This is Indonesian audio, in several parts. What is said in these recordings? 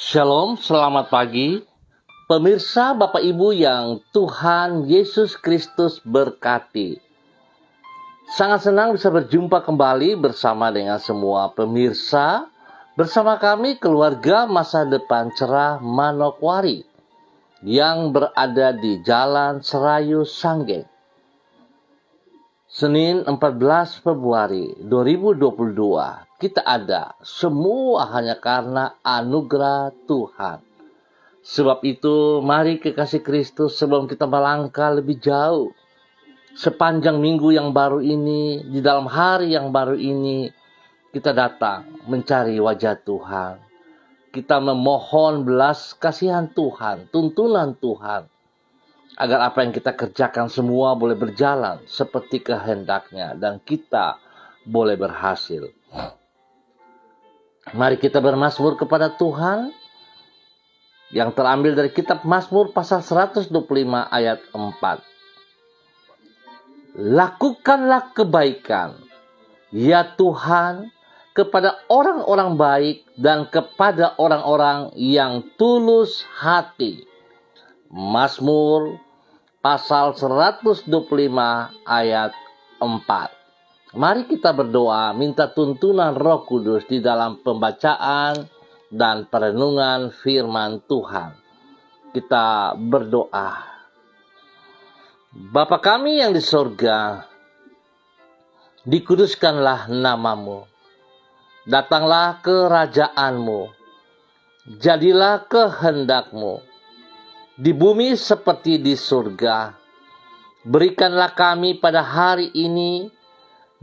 Shalom, selamat pagi. Pemirsa, Bapak Ibu yang Tuhan Yesus Kristus berkati. Sangat senang bisa berjumpa kembali bersama dengan semua pemirsa. Bersama kami keluarga Masa Depan Cerah Manokwari yang berada di Jalan Serayu Sanggeng. Senin 14 Februari 2022, kita ada semua hanya karena anugerah Tuhan. Sebab itu, mari kekasih Kristus sebelum kita melangkah lebih jauh. Sepanjang minggu yang baru ini, di dalam hari yang baru ini, kita datang mencari wajah Tuhan. Kita memohon belas kasihan Tuhan, tuntunan Tuhan. Agar apa yang kita kerjakan semua boleh berjalan seperti kehendaknya dan kita boleh berhasil. Mari kita bermazmur kepada Tuhan yang terambil dari kitab Mazmur pasal 125 ayat 4. Lakukanlah kebaikan, ya Tuhan, kepada orang-orang baik dan kepada orang-orang yang tulus hati. Mazmur pasal 125 ayat 4. Mari kita berdoa minta tuntunan Roh Kudus di dalam pembacaan dan perenungan firman Tuhan. Kita berdoa. Bapa kami yang di surga, dikuduskanlah namamu. Datanglah kerajaanmu. Jadilah kehendakmu di bumi seperti di surga. Berikanlah kami pada hari ini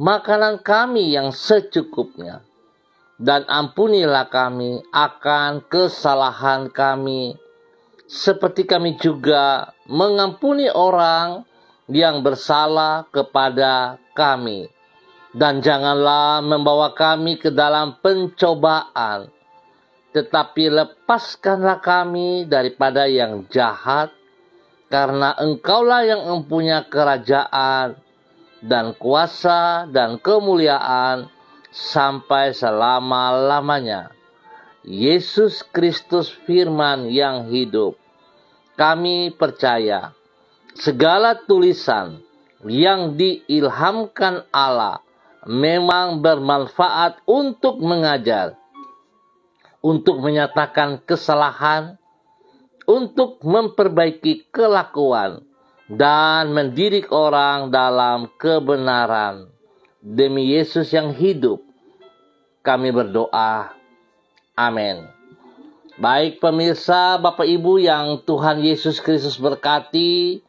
makanan kami yang secukupnya. Dan ampunilah kami akan kesalahan kami, seperti kami juga mengampuni orang yang bersalah kepada kami. Dan janganlah membawa kami ke dalam pencobaan, tetapi lepaskanlah kami daripada yang jahat, karena Engkaulah yang mempunyai kerajaan dan kuasa dan kemuliaan sampai selama-lamanya. Yesus Kristus firman yang hidup. Kami percaya segala tulisan yang diilhamkan Allah memang bermanfaat untuk mengajar, untuk menyatakan kesalahan, untuk memperbaiki kelakuan, dan mendidik orang dalam kebenaran. Demi Yesus yang hidup, kami berdoa. Amin. Baik pemirsa, Bapak Ibu yang Tuhan Yesus Kristus berkati,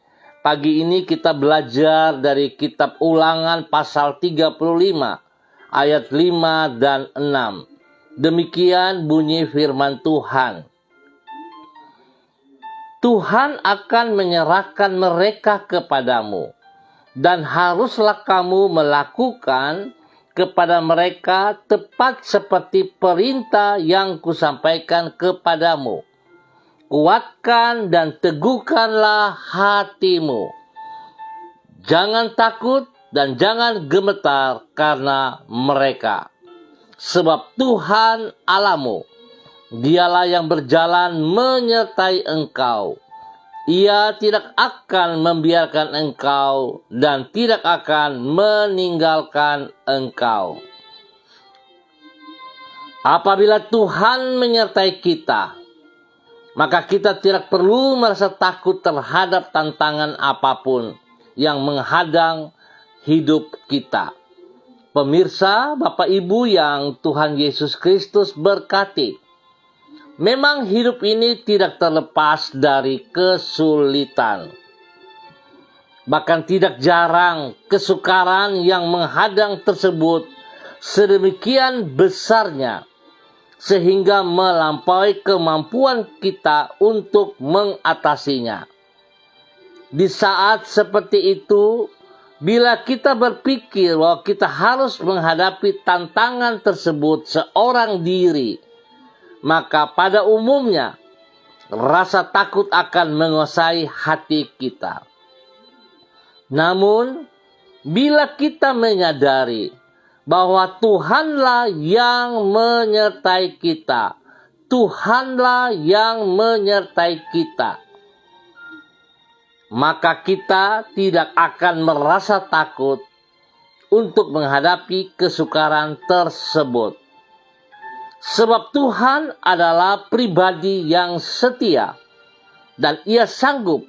pagi ini kita belajar dari kitab Ulangan pasal 35, ayat 5 dan 6. Demikian bunyi firman Tuhan. Tuhan akan menyerahkan mereka kepadamu, dan haruslah kamu melakukan kepada mereka tepat seperti perintah yang kusampaikan kepadamu. Kuatkan dan teguhkanlah hatimu. Jangan takut dan jangan gemetar karena mereka. Sebab Tuhan Allahmu, Dialah yang berjalan menyertai engkau. Ia tidak akan membiarkan engkau dan tidak akan meninggalkan engkau. Apabila Tuhan menyertai kita, maka kita tidak perlu merasa takut terhadap tantangan apapun yang menghadang hidup kita. Pemirsa, Bapak Ibu yang Tuhan Yesus Kristus berkati. Memang hidup ini tidak terlepas dari kesulitan. Bahkan tidak jarang kesukaran yang menghadang tersebut sedemikian besarnya, sehingga melampaui kemampuan kita untuk mengatasinya. Di saat seperti itu, bila kita berpikir bahwa kita harus menghadapi tantangan tersebut seorang diri, maka pada umumnya rasa takut akan menguasai hati kita. Namun, bila kita menyadari bahwa Tuhanlah yang menyertai kita, Tuhanlah yang menyertai kita, maka kita tidak akan merasa takut untuk menghadapi kesukaran tersebut. Sebab Tuhan adalah pribadi yang setia dan Ia sanggup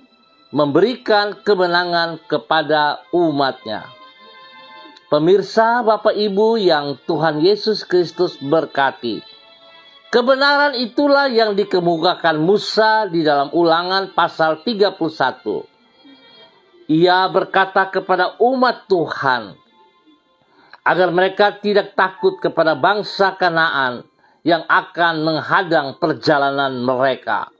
memberikan kemenangan kepada umat-Nya. Pemirsa, Bapak Ibu yang Tuhan Yesus Kristus berkati, kebenaran itulah yang dikemukakan Musa di dalam Ulangan pasal 31. Ia berkata kepada umat Tuhan agar mereka tidak takut kepada bangsa Kanaan yang akan menghadang perjalanan mereka.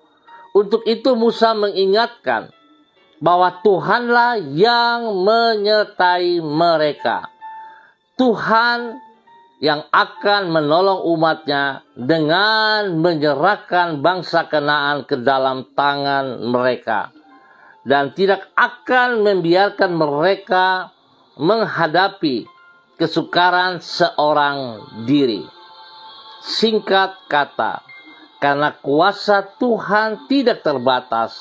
Untuk itu Musa mengingatkan bahwa Tuhanlah yang menyertai mereka. Tuhan yang akan menolong umatnya dengan menyerahkan bangsa Kanaan ke dalam tangan mereka, dan tidak akan membiarkan mereka menghadapi kesukaran seorang diri. Singkat kata, karena kuasa Tuhan tidak terbatas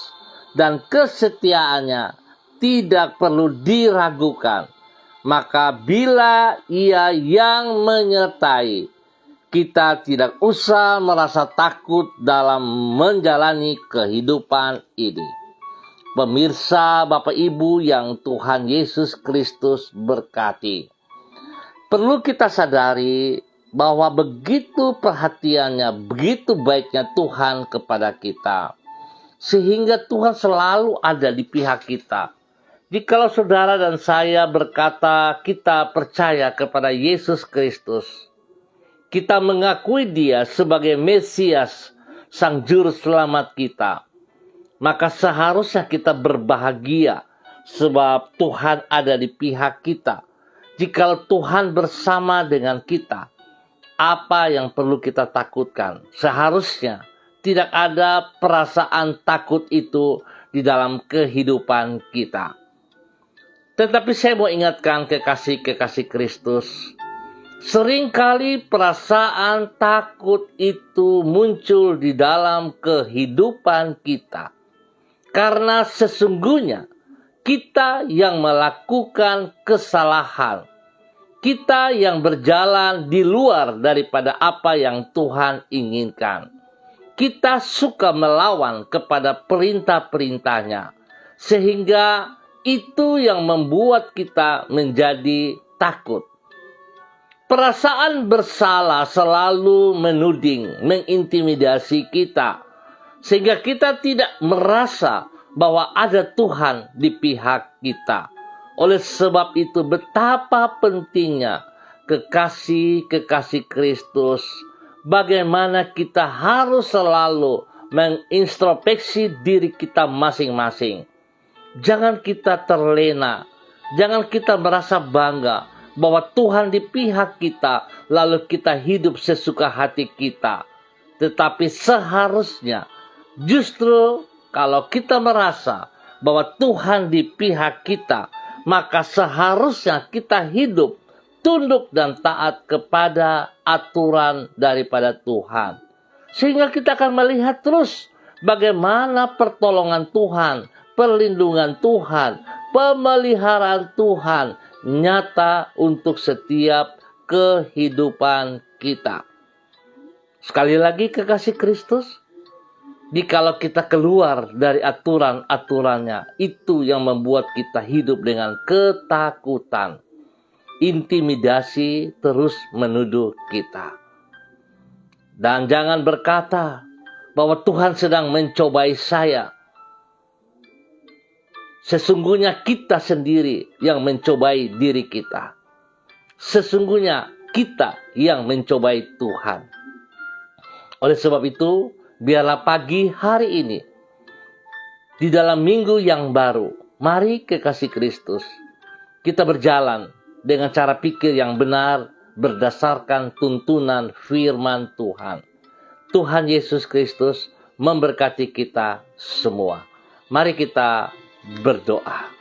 dan kesetiaannya tidak perlu diragukan, maka bila Ia yang menyertai, kita tidak usah merasa takut dalam menjalani kehidupan ini. Pemirsa, Bapak Ibu yang Tuhan Yesus Kristus berkati, perlu kita sadari bahwa begitu perhatiannya, begitu baiknya Tuhan kepada kita, sehingga Tuhan selalu ada di pihak kita. Jikalau saudara dan saya berkata kita percaya kepada Yesus Kristus, kita mengakui Dia sebagai Mesias, Sang Juru Selamat kita, maka seharusnya kita berbahagia sebab Tuhan ada di pihak kita. Jikalau Tuhan bersama dengan kita, apa yang perlu kita takutkan? Seharusnya tidak ada perasaan takut itu di dalam kehidupan kita. Tetapi saya mau ingatkan kekasih-kekasih Kristus, seringkali perasaan takut itu muncul di dalam kehidupan kita. Karena sesungguhnya kita yang melakukan kesalahan, kita yang berjalan di luar daripada apa yang Tuhan inginkan. Kita suka melawan kepada perintah-perintahnya, sehingga itu yang membuat kita menjadi takut. Perasaan bersalah selalu menuding, mengintimidasi kita, sehingga kita tidak merasa bahwa ada Tuhan di pihak kita. Oleh sebab itu betapa pentingnya kekasih-kekasih Kristus, bagaimana kita harus selalu mengintrospeksi diri kita masing-masing. Jangan kita terlena, jangan kita merasa bangga bahwa Tuhan di pihak kita, lalu kita hidup sesuka hati kita. Tetapi seharusnya justru kalau kita merasa bahwa Tuhan di pihak kita, maka seharusnya kita hidup tunduk dan taat kepada aturan daripada Tuhan. Sehingga kita akan melihat terus bagaimana pertolongan Tuhan, perlindungan Tuhan, pemeliharaan Tuhan nyata untuk setiap kehidupan kita. Sekali lagi kekasih Kristus, jikalau kita keluar dari aturan-aturannya, itu yang membuat kita hidup dengan ketakutan. Intimidasi terus menuduh kita. Dan jangan berkata bahwa Tuhan sedang mencobai saya. Sesungguhnya kita sendiri yang mencobai diri kita. Sesungguhnya kita yang mencobai Tuhan. Oleh sebab itu, biarlah pagi hari ini, di dalam minggu yang baru, mari kekasih Kristus, kita berjalan dengan cara pikir yang benar berdasarkan tuntunan firman Tuhan. Tuhan Yesus Kristus memberkati kita semua. Mari kita berdoa.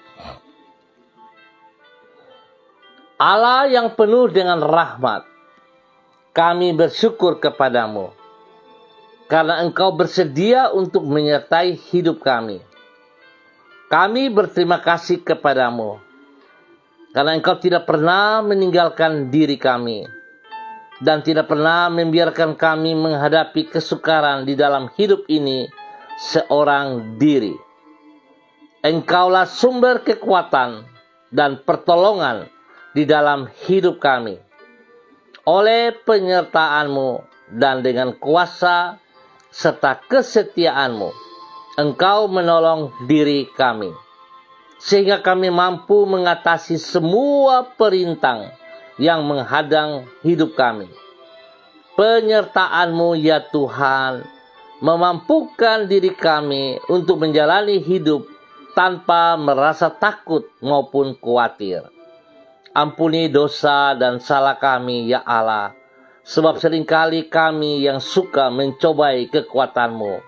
Allah yang penuh dengan rahmat, kami bersyukur kepadamu karena Engkau bersedia untuk menyertai hidup kami. Kami berterima kasih kepadamu, karena Engkau tidak pernah meninggalkan diri kami, dan tidak pernah membiarkan kami menghadapi kesukaran di dalam hidup ini seorang diri. Engkaulah sumber kekuatan dan pertolongan di dalam hidup kami. Oleh penyertaan-Mu dan dengan kuasa serta kesetiaan-Mu, Engkau menolong diri kami, sehingga kami mampu mengatasi semua perintang yang menghadang hidup kami. Penyertaan-Mu ya Tuhan, memampukan diri kami untuk menjalani hidup tanpa merasa takut maupun khawatir. Ampuni dosa dan salah kami ya Allah, sebab seringkali kami yang suka mencobai kekuatan-Mu.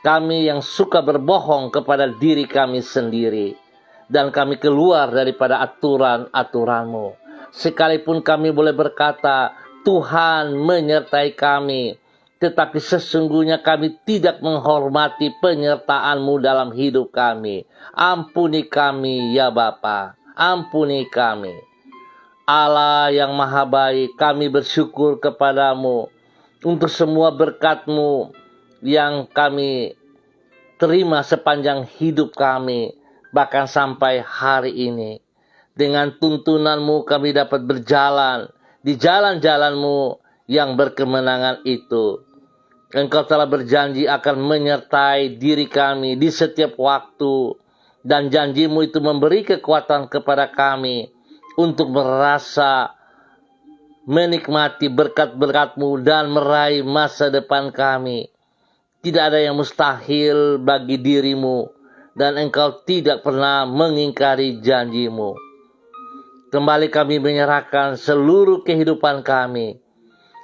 Kami yang suka berbohong kepada diri kami sendiri, dan kami keluar daripada aturan-aturan-Mu. Sekalipun kami boleh berkata, Tuhan menyertai kami, tetapi sesungguhnya kami tidak menghormati penyertaan-Mu dalam hidup kami. Ampuni kami ya Bapa, ampuni kami. Allah yang maha baik, kami bersyukur kepadamu untuk semua berkat-Mu yang kami terima sepanjang hidup kami, bahkan sampai hari ini. Dengan tuntunan-Mu kami dapat berjalan di jalan-jalan-Mu yang berkemenangan itu. Engkau telah berjanji akan menyertai diri kami di setiap waktu, dan janji-Mu itu memberi kekuatan kepada kami untuk merasa menikmati berkat-berkat-Mu dan meraih masa depan kami. Tidak ada yang mustahil bagi diri-Mu, dan Engkau tidak pernah mengingkari janji-Mu. Kembali kami menyerahkan seluruh kehidupan kami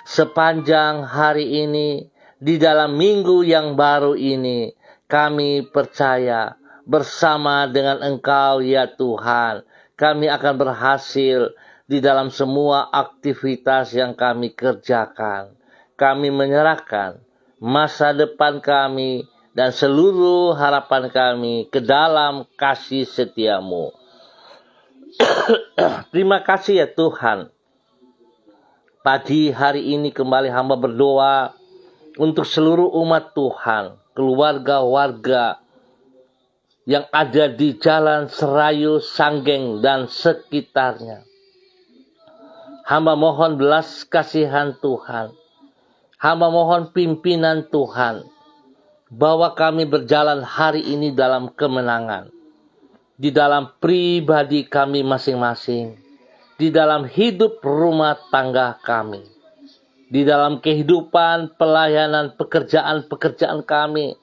sepanjang hari ini, di dalam minggu yang baru ini. Kami percaya bersama dengan Engkau ya Tuhan, kami akan berhasil di dalam semua aktivitas yang kami kerjakan. Kami menyerahkan masa depan kami dan seluruh harapan kami ke dalam kasih setia-Mu. Terima kasih ya Tuhan. Pagi hari ini kembali hamba berdoa untuk seluruh umat Tuhan, keluarga-warga yang ada di Jalan Serayu, Sanggeng, dan sekitarnya. Hamba mohon belas kasihan Tuhan. Hamba mohon pimpinan Tuhan, bahwa kami berjalan hari ini dalam kemenangan. Di dalam pribadi kami masing-masing. Di dalam hidup rumah tangga kami. Di dalam kehidupan pelayanan pekerjaan-pekerjaan kami.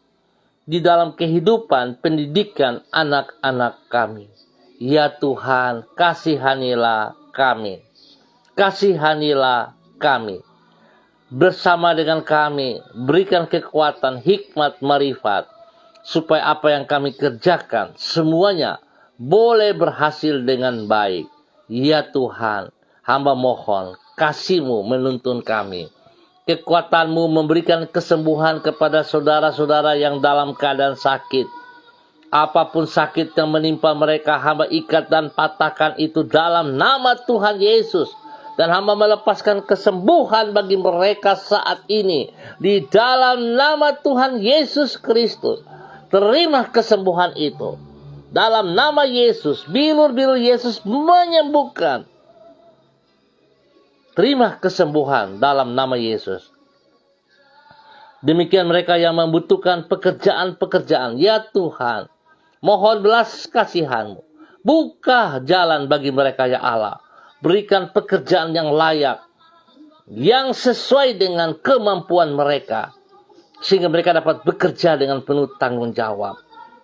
Di dalam kehidupan pendidikan anak-anak kami. Ya Tuhan, kasihanilah kami. Kasihanilah kami. Bersama dengan kami, berikan kekuatan, hikmat, marifat, supaya apa yang kami kerjakan semuanya boleh berhasil dengan baik. Ya Tuhan, hamba mohon kasih-Mu menuntun kami. Kekuatan-Mu memberikan kesembuhan kepada saudara-saudara yang dalam keadaan sakit. Apapun sakit yang menimpa mereka, hamba ikat dan patahkan itu dalam nama Tuhan Yesus. Dan hamba melepaskan kesembuhan bagi mereka saat ini. Di dalam nama Tuhan Yesus Kristus. Terima kesembuhan itu. Dalam nama Yesus, bilur-bilur Yesus menyembuhkan. Terima kesembuhan dalam nama Yesus. Demikian mereka yang membutuhkan pekerjaan-pekerjaan. Ya Tuhan, mohon belas kasihan-Mu. Buka jalan bagi mereka ya Allah. Berikan pekerjaan yang layak, yang sesuai dengan kemampuan mereka, sehingga mereka dapat bekerja dengan penuh tanggung jawab.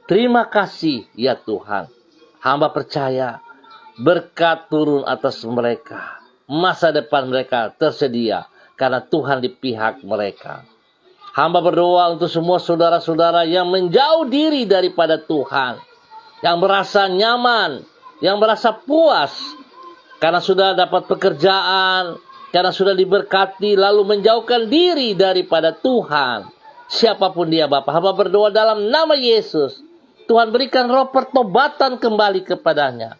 Terima kasih ya Tuhan. Hamba percaya berkat turun atas mereka. Masa depan mereka tersedia karena Tuhan di pihak mereka. Hamba berdoa untuk semua saudara-saudara yang menjauh diri daripada Tuhan, yang merasa nyaman, yang merasa puas karena sudah dapat pekerjaan, karena sudah diberkati, lalu menjauhkan diri daripada Tuhan. siapapun dia Bapa. Hamba berdoa dalam nama Yesus. Tuhan berikan roh pertobatan kembali kepadanya.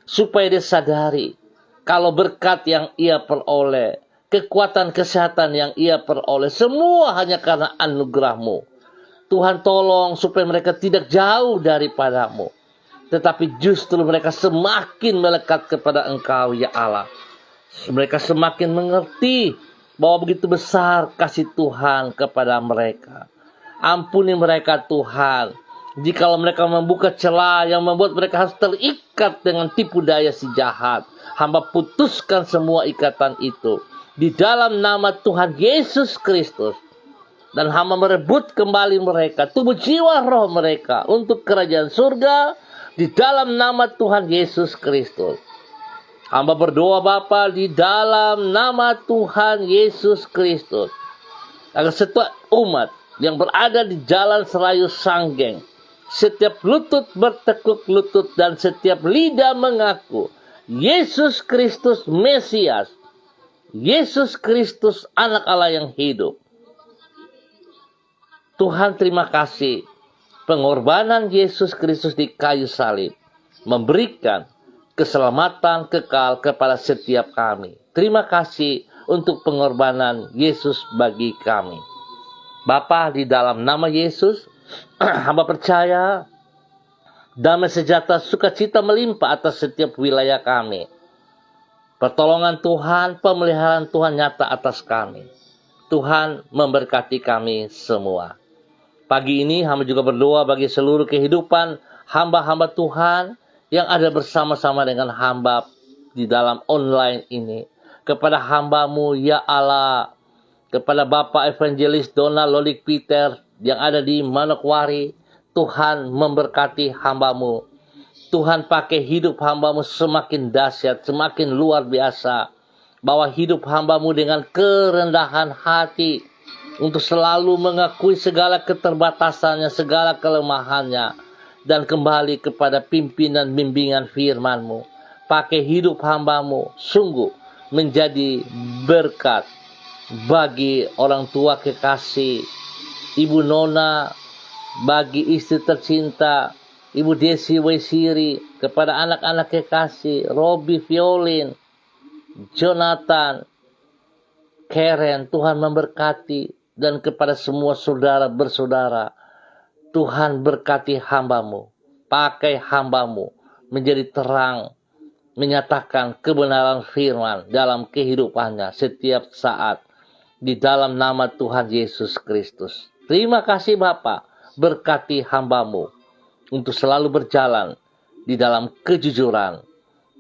Supaya dia sadari kalau berkat yang ia peroleh, kekuatan kesehatan yang ia peroleh, semua hanya karena anugerah-Mu. Tuhan tolong supaya mereka tidak jauh daripadamu, tetapi justru mereka semakin melekat kepada Engkau ya Allah. Mereka semakin mengerti bahwa begitu besar kasih Tuhan kepada mereka. Ampuni mereka Tuhan, jikalau mereka membuka celah yang membuat mereka harus terikat dengan tipu daya si jahat. Hamba putuskan semua ikatan itu di dalam nama Tuhan Yesus Kristus. Dan hamba merebut kembali mereka, tubuh jiwa roh mereka untuk kerajaan surga di dalam nama Tuhan Yesus Kristus. Hamba berdoa Bapa di dalam nama Tuhan Yesus Kristus. Agar setiap umat yang berada di jalan Serayu Sanggeng, setiap lutut bertekuk lutut dan setiap lidah mengaku Yesus Kristus Mesias, Yesus Kristus Anak Allah yang hidup. Tuhan terima kasih pengorbanan Yesus Kristus di kayu salib memberikan keselamatan kekal kepada setiap kami. Terima kasih untuk pengorbanan Yesus bagi kami. Bapa, di dalam nama Yesus, hamba percaya damai sejahtera sukacita melimpah atas setiap wilayah kami. Pertolongan Tuhan, pemeliharaan Tuhan nyata atas kami. Tuhan memberkati kami semua. Pagi ini hamba juga berdoa bagi seluruh kehidupan hamba-hamba Tuhan yang ada bersama-sama dengan hamba di dalam online ini. Kepada hamba-Mu ya Allah, kepada Bapak Evangelis Donald Lolik Peter yang ada di Manokwari, Tuhan memberkati hamba-Mu. Tuhan pakai hidup hamba-Mu semakin dahsyat, semakin luar biasa. Bawa hidup hamba-Mu dengan kerendahan hati, untuk selalu mengakui segala keterbatasannya, segala kelemahannya, dan kembali kepada pimpinan bimbingan firman-Mu. Pakai hidup hamba-Mu sungguh menjadi berkat bagi orang tua kekasih, Ibu Nona, bagi istri tercinta, Ibu Desi Wesiri, kepada anak-anak kekasih, Robi Violin, Jonathan, Karen, Tuhan memberkati. Dan kepada semua saudara bersaudara, Tuhan berkati hamba-Mu. Pakai hamba-Mu menjadi terang, menyatakan kebenaran firman dalam kehidupannya setiap saat. Di dalam nama Tuhan Yesus Kristus. Terima kasih Bapa, berkati hamba-Mu untuk selalu berjalan di dalam kejujuran,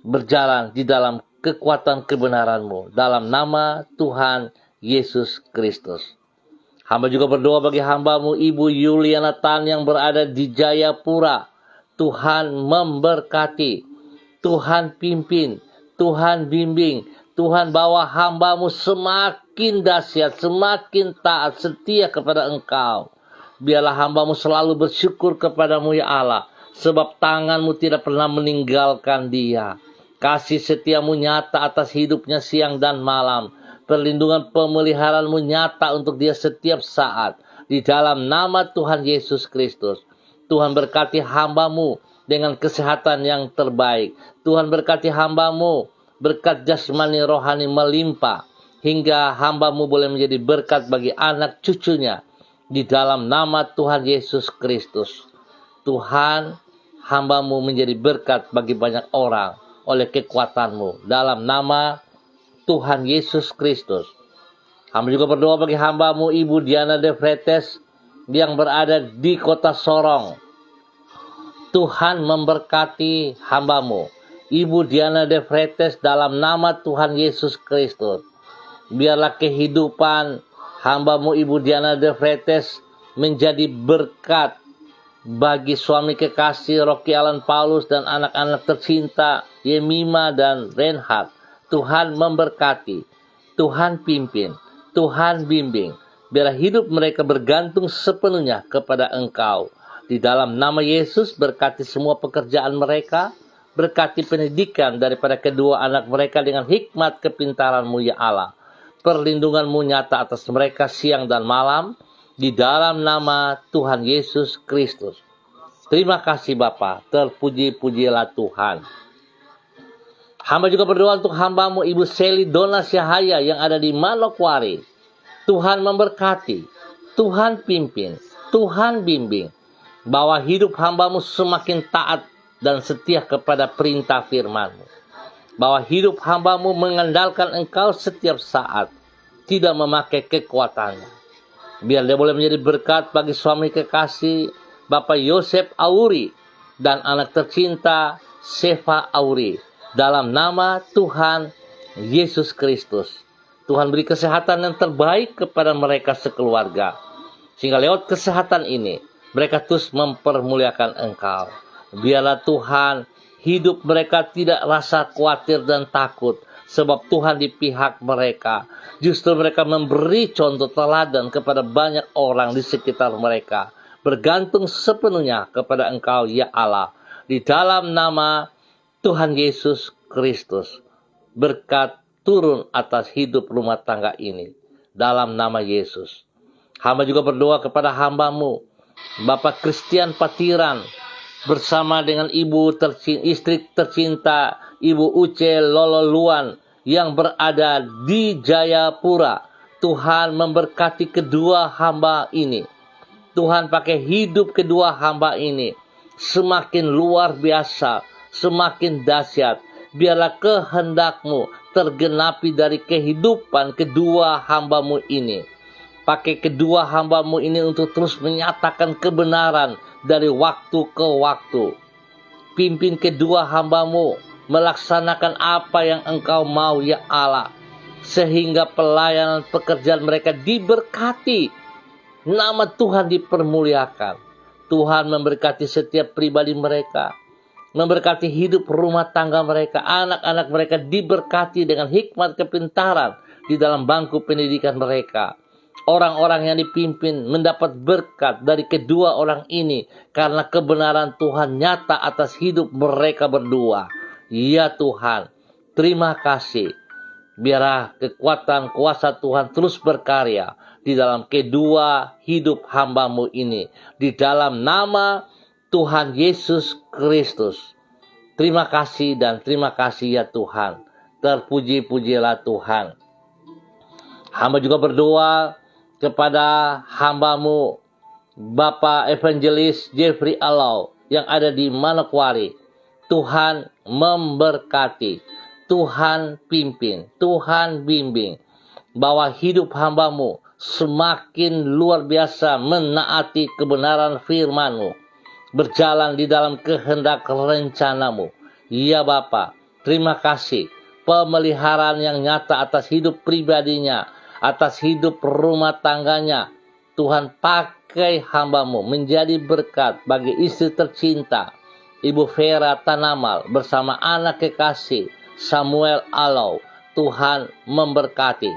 berjalan di dalam kekuatan kebenaran-Mu. Dalam nama Tuhan Yesus Kristus. Hamba juga berdoa bagi hamba-Mu Ibu Yuliana Tan yang berada di Jayapura. Tuhan memberkati, Tuhan pimpin, Tuhan bimbing, Tuhan bawa hamba-Mu semakin dahsyat, semakin taat, setia kepada Engkau. Biarlah hamba-Mu selalu bersyukur kepada-Mu ya Allah, sebab tangan-Mu tidak pernah meninggalkan dia. Kasih setia-Mu nyata atas hidupnya siang dan malam. Perlindungan pemeliharaan-Mu nyata untuk dia setiap saat. Di dalam nama Tuhan Yesus Kristus. Tuhan berkati hamba-Mu dengan kesehatan yang terbaik. Tuhan berkati hamba-Mu, berkat jasmani rohani melimpah. Hingga hamba-Mu boleh menjadi berkat bagi anak cucunya. Di dalam nama Tuhan Yesus Kristus. Tuhan, hamba-Mu menjadi berkat bagi banyak orang oleh kekuatan-Mu. Dalam nama Tuhan Yesus Kristus. Hamba juga berdoa bagi hamba-Mu Ibu Diana De Fretes yang berada di kota Sorong. Tuhan memberkati hamba-Mu Ibu Diana De Fretes dalam nama Tuhan Yesus Kristus. Biarlah kehidupan hamba-Mu Ibu Diana De Fretes menjadi berkat bagi suami kekasih Rocky Alan Paulus dan anak-anak tercinta Yemima dan Reinhard. Tuhan memberkati, Tuhan pimpin, Tuhan bimbing. Biarlah hidup mereka bergantung sepenuhnya kepada Engkau. Di dalam nama Yesus, berkati semua pekerjaan mereka, berkati pendidikan daripada kedua anak mereka dengan hikmat kepintaran-Mu ya Allah. Perlindungan-Mu nyata atas mereka siang dan malam. di dalam nama Tuhan Yesus Kristus. Terima kasih Bapa, terpuji-pujilah Tuhan. Hamba juga berdoa untuk hambamu Ibu Seli Dona Syahaya yang ada di Manokwari. Tuhan memberkati, Tuhan pimpin, Tuhan bimbing, bahwa hidup hambamu semakin taat dan setia kepada perintah firman-Mu. Bahwa hidup hambamu mengandalkan Engkau setiap saat, tidak memakai kekuatannya. Biar dia boleh menjadi berkat bagi suami kekasih Bapak Yosef Auri dan anak tercinta Seva Auri. Dalam nama Tuhan Yesus Kristus. Tuhan beri kesehatan yang terbaik kepada mereka sekeluarga. Sehingga lewat kesehatan ini, mereka terus mempermuliakan Engkau. Biarlah Tuhan, hidup mereka tidak rasa khawatir dan takut. Sebab Tuhan di pihak mereka. Justru mereka memberi contoh teladan kepada banyak orang di sekitar mereka. Bergantung sepenuhnya kepada Engkau, ya Allah. Di dalam nama Tuhan Yesus Kristus. Berkat turun atas hidup rumah tangga ini. Dalam nama Yesus. Hamba juga berdoa kepada hambamu, Bapak Christian Patiran, bersama dengan istri tercinta Ibu Uce Lololuan yang berada di Jayapura. Tuhan memberkati kedua hamba ini. Tuhan pakai hidup kedua hamba ini semakin luar biasa, semakin dahsyat. Biarlah kehendak-Mu tergenapi dari kehidupan kedua hambamu ini. Pakai kedua hambamu ini untuk terus menyatakan kebenaran dari waktu ke waktu. Pimpin kedua hambamu melaksanakan apa yang Engkau mau, ya Allah. Sehingga pelayanan pekerjaan mereka diberkati. Nama Tuhan dipermuliakan. Tuhan memberkati setiap pribadi mereka. Memberkati hidup rumah tangga mereka. Anak-anak mereka diberkati dengan hikmat kepintaran di dalam bangku pendidikan mereka. Orang-orang yang dipimpin mendapat berkat dari kedua orang ini. Karena kebenaran Tuhan nyata atas hidup mereka berdua. Ya Tuhan, terima kasih. Biarlah kekuatan kuasa Tuhan terus berkarya di dalam kedua hidup hamba-Mu ini. Di dalam nama Tuhan Yesus Kristus. Terima kasih dan terima kasih ya Tuhan. Terpuji-pujilah Tuhan. Hamba juga berdoa kepada hamba-Mu Bapak Evangelis Jeffrey Alau yang ada di Manokwari. Tuhan memberkati, Tuhan pimpin, Tuhan bimbing, bahwa hidup hamba-Mu semakin luar biasa menaati kebenaran firman-Mu, berjalan di dalam kehendak rencana-Mu. Ya Bapa, terima kasih pemeliharaan yang nyata atas hidup pribadinya, atas hidup rumah tangganya. Tuhan pakai hamba-Mu menjadi berkat bagi istri tercinta Ibu Vera Tanamal bersama anak kekasih Samuel Alau. Tuhan memberkati.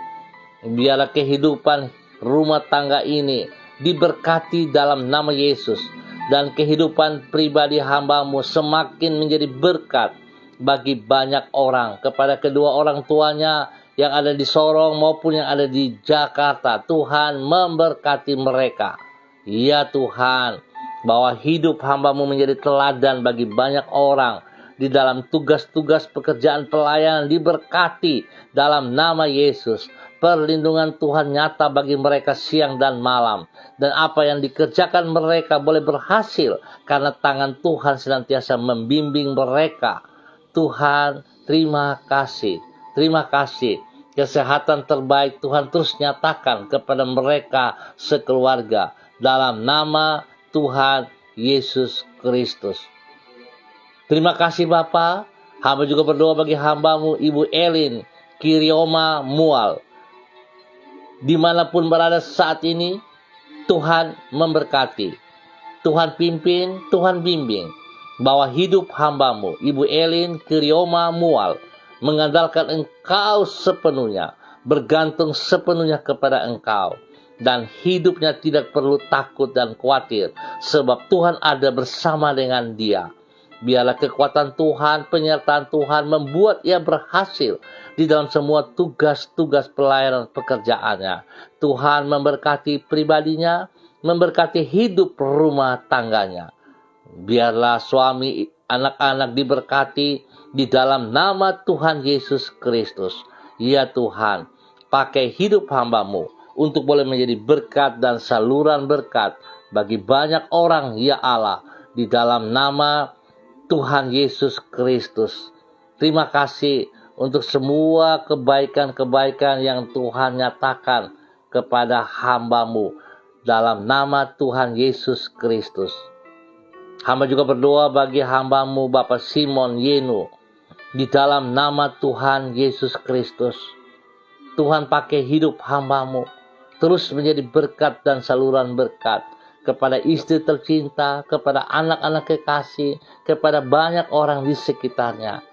Biarlah kehidupan rumah tangga ini diberkati dalam nama Yesus. Dan kehidupan pribadi hamba-Mu semakin menjadi berkat bagi banyak orang. Kepada kedua orang tuanya yang ada di Sorong maupun yang ada di Jakarta. Tuhan memberkati mereka. Ya Tuhan, bahwa hidup hamba-Mu menjadi teladan bagi banyak orang di dalam tugas-tugas pekerjaan pelayanan diberkati dalam nama Yesus. Perlindungan Tuhan nyata bagi mereka siang dan malam. Dan apa yang dikerjakan mereka boleh berhasil karena tangan Tuhan senantiasa membimbing mereka. Tuhan, terima kasih. Terima kasih. Kesehatan terbaik Tuhan terus nyatakan kepada mereka sekeluarga. Dalam nama Tuhan Yesus Kristus. Terima kasih Bapa. Hamba juga berdoa bagi hamba-Mu Ibu Elin Kirioma Mual. Dimanapun berada saat ini, Tuhan memberkati. Tuhan pimpin, Tuhan bimbing. Bahwa hidup hamba-Mu Ibu Elin Kirioma Mual mengandalkan Engkau sepenuhnya. Bergantung sepenuhnya kepada Engkau. Dan hidupnya tidak perlu takut dan khawatir. Sebab Tuhan ada bersama dengan dia. Biarlah kekuatan Tuhan, penyertaan Tuhan membuat ia berhasil di dalam semua tugas-tugas pelayanan pekerjaannya. Tuhan memberkati pribadinya, memberkati hidup rumah tangganya. Biarlah suami, anak-anak diberkati di dalam nama Tuhan Yesus Kristus. Ya Tuhan, pakai hidup hamba-Mu untuk boleh menjadi berkat dan saluran berkat bagi banyak orang, ya Allah, di dalam nama Tuhan Yesus Kristus. Terima kasih untuk semua kebaikan-kebaikan yang Tuhan nyatakan kepada hamba-Mu dalam nama Tuhan Yesus Kristus. Hamba juga berdoa bagi hamba-Mu Bapak Simon Yenu di dalam nama Tuhan Yesus Kristus. Tuhan pakai hidup hamba-Mu terus menjadi berkat dan saluran berkat kepada istri tercinta, kepada anak-anak kekasih, kepada banyak orang di sekitarnya.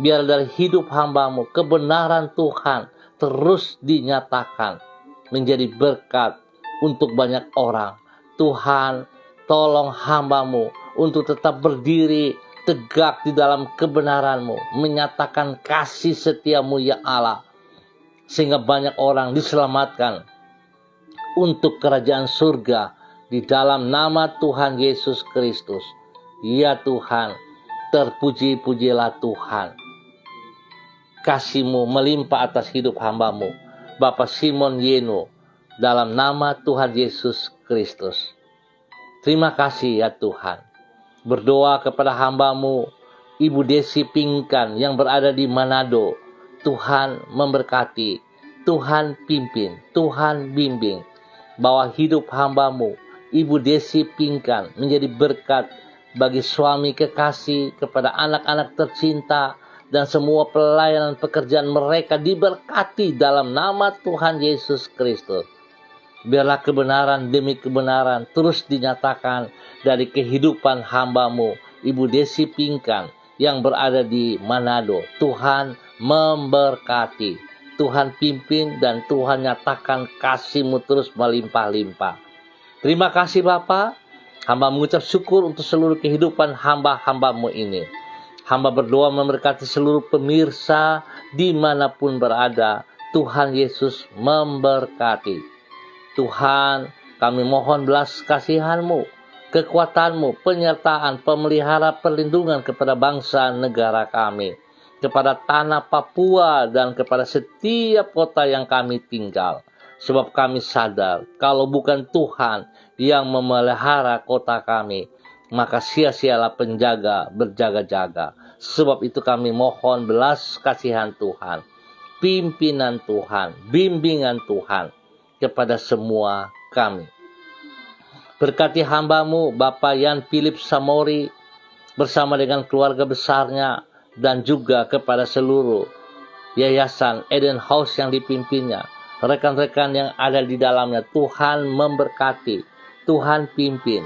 Biar dari hidup hamba-Mu kebenaran Tuhan terus dinyatakan menjadi berkat untuk banyak orang. Tuhan, tolong hamba-Mu untuk tetap berdiri tegak di dalam kebenaran-Mu, menyatakan kasih setia-Mu ya Allah, sehingga banyak orang diselamatkan untuk kerajaan surga di dalam nama Tuhan Yesus Kristus. Ya Tuhan, terpuji-pujilah Tuhan. Kasih-Mu melimpah atas hidup hamba-Mu Bapak Simon Yenu dalam nama Tuhan Yesus Kristus. Terima kasih ya Tuhan. Berdoa kepada hamba-Mu Ibu Desi Pingkan yang berada di Manado. Tuhan memberkati, Tuhan pimpin, Tuhan bimbing, bahwa hidup hamba-Mu Ibu Desi Pingkan menjadi berkat bagi suami kekasih, kepada anak-anak tercinta, dan semua pelayanan pekerjaan mereka diberkati dalam nama Tuhan Yesus Kristus. Biarlah kebenaran demi kebenaran terus dinyatakan dari kehidupan hamba-Mu Ibu Desi Pingkan yang berada di Manado. Tuhan memberkati, Tuhan pimpin, dan Tuhan nyatakan kasih-Mu terus melimpah-limpah. Terima kasih Bapa. Hamba mengucap syukur untuk seluruh kehidupan hamba-hamba-Mu ini. Hamba berdoa memberkati seluruh pemirsa dimanapun berada. Tuhan Yesus memberkati. Tuhan, kami mohon belas kasihan-Mu, kekuatan-Mu, penyertaan, pemelihara, perlindungan kepada bangsa negara kami, kepada tanah Papua, dan kepada setiap kota yang kami tinggal. Sebab kami sadar, kalau bukan Tuhan yang memelihara kota kami, maka sia-sialah penjaga berjaga-jaga. Sebab itu kami mohon belas kasihan Tuhan, pimpinan Tuhan, bimbingan Tuhan kepada semua kami. Berkati hamba-Mu Bapak Yan Philip Samori bersama dengan keluarga besarnya, dan juga kepada seluruh Yayasan Eden House yang dipimpinnya, rekan-rekan yang ada di dalamnya. Tuhan memberkati, Tuhan pimpin.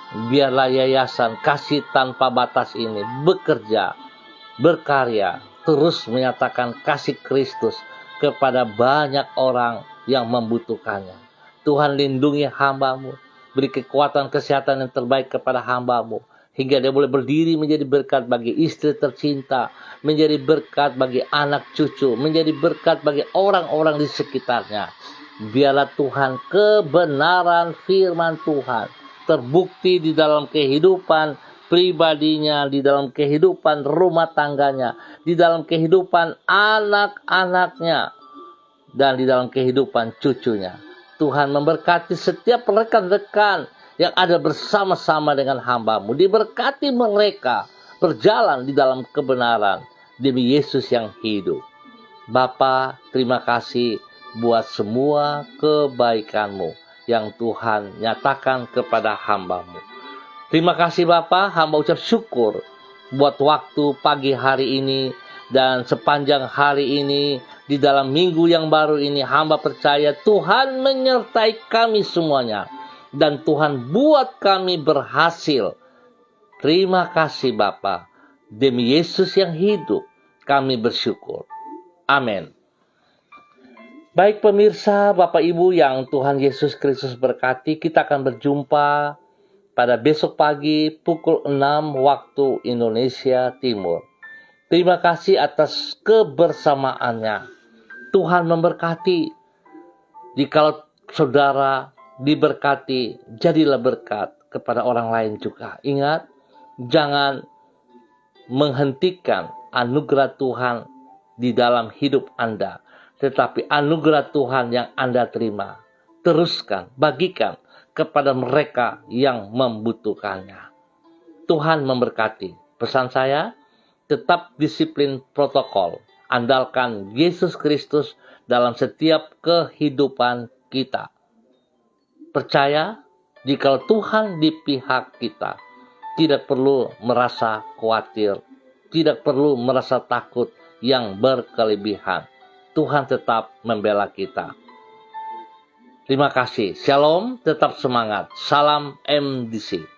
Biarlah yayasan Kasih Tanpa Batas ini bekerja, berkarya, terus menyatakan kasih Kristus kepada banyak orang yang membutuhkannya. Tuhan lindungi hamba-Mu, beri kekuatan kesehatan yang terbaik kepada hamba-Mu, hingga dia boleh berdiri menjadi berkat bagi istri tercinta, menjadi berkat bagi anak cucu, menjadi berkat bagi orang-orang di sekitarnya. Biarlah Tuhan kebenaran firman Tuhan terbukti di dalam kehidupan pribadinya, di dalam kehidupan rumah tangganya, di dalam kehidupan anak-anaknya, dan di dalam kehidupan cucunya. Tuhan memberkati setiap rekan-rekan yang ada bersama-sama dengan hamba-Mu. Diberkati mereka berjalan di dalam kebenaran demi Yesus yang hidup. Bapa, terima kasih buat semua kebaikan-Mu yang Tuhan nyatakan kepada hamba-Mu. Terima kasih Bapa, hamba ucap syukur buat waktu pagi hari ini dan sepanjang hari ini, di dalam minggu yang baru ini. Hamba percaya Tuhan menyertai kami semuanya, dan Tuhan buat kami berhasil. Terima kasih Bapa, demi Yesus yang hidup kami bersyukur. Amin. Baik pemirsa, Bapak Ibu yang Tuhan Yesus Kristus berkati, kita akan berjumpa pada besok pagi pukul 6 waktu Indonesia Timur. Terima kasih atas kebersamaannya. Tuhan memberkati. Jikalau saudara diberkati, jadilah berkat kepada orang lain juga. Ingat, jangan menghentikan anugerah Tuhan di dalam hidup Anda. Tetapi anugerah Tuhan yang Anda terima, teruskan, bagikan kepada mereka yang membutuhkannya. Tuhan memberkati. Pesan saya, tetap disiplin protokol. Andalkan Yesus Kristus dalam setiap kehidupan kita. Percaya, jika Tuhan di pihak kita, tidak perlu merasa khawatir, tidak perlu merasa takut yang berkelebihan. Tuhan tetap membela kita. Terima kasih. Shalom, tetap semangat. Salam MDC.